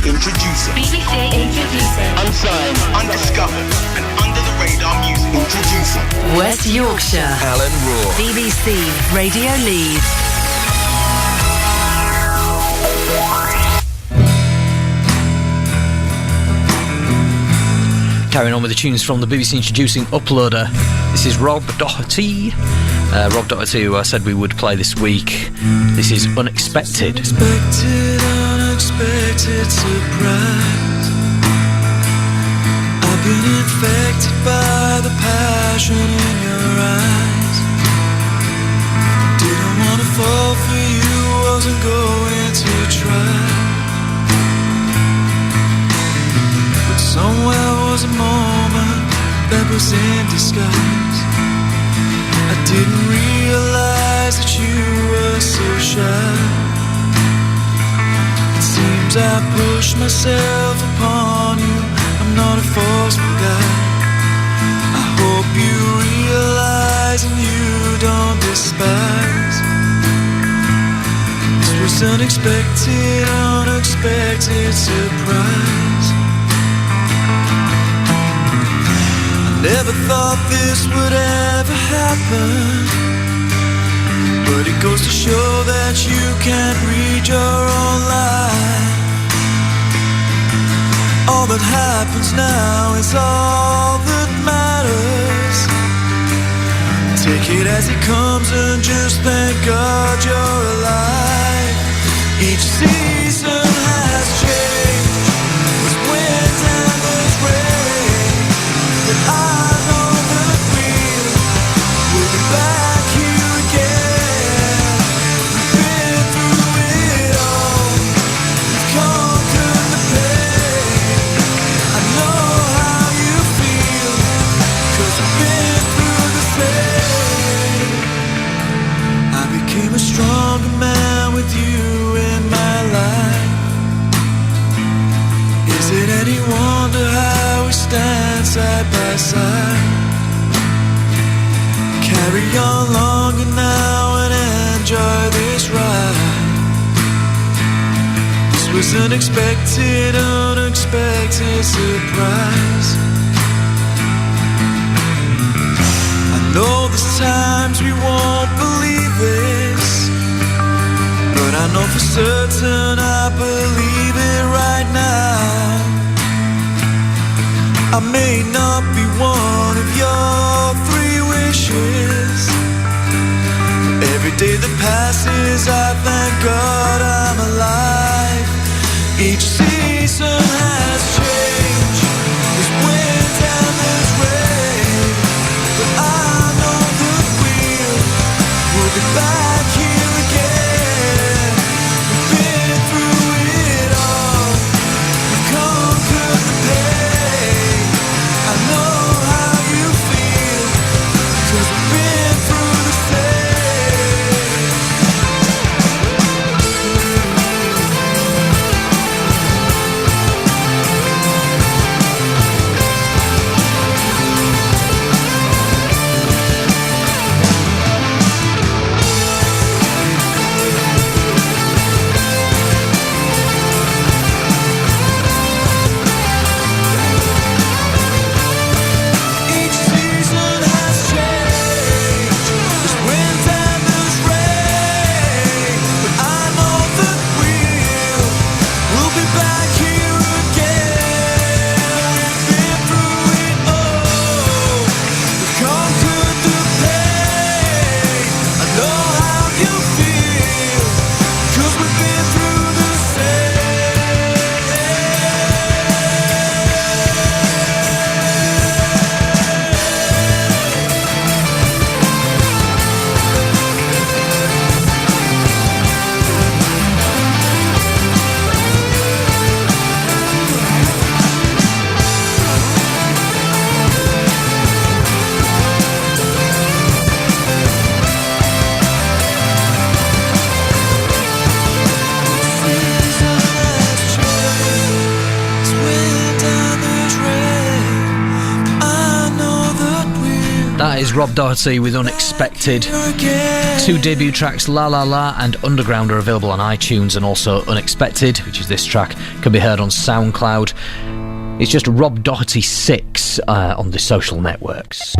Introducing. BBC Introducing. Unsigned, undiscovered, and under the radar music. Introducing. West Yorkshire. Alan Raw. BBC Radio Leeds. Carrying on with the tunes from the BBC Introducing Uploader. This is Rob Doherty. Rob Doherty, who I said we would play this week. This is Unexpected. Unexpected surprise. I've been infected by the passion in your eyes. Didn't want to fall for you, wasn't going to try. But somewhere was a moment that was in disguise. I didn't realize that you were so shy. It seems I pushed myself upon you. I'm not a forceful guy. I hope you realize and you don't despise. This was unexpected, unexpected surprise. Never thought this would ever happen, but it goes to show that you can't read your own life. All that happens now is all that matters. Take it as it comes and just thank God you're alive. Each season has changed. There's wind and there's rain, but I know that we'll be back here again. We've been through it all. We've conquered the pain. I know how you feel, 'cause I've been through the same. I became a stronger man with you in my life. Is it any wonder how we stand side by side? Carry on longer now and enjoy this ride. This was unexpected, unexpected surprise. I know there's times we won't believe this, but I know for certain I believe it right now. I may not be one of your 3 wishes. Every day that passes, I thank God I'm alive. Each season has changed. There's wind and there's rain, but I know that we'll be back here again. We've been through it all. We've conquered the pain. I know how you feel, 'cause we've been through the same. That is Rob Doherty with Unexpected. 2 debut tracks, La La La and Underground, are available on iTunes, and also Unexpected, which is this track, can be heard on SoundCloud. It's just Rob Doherty 6 on the social networks.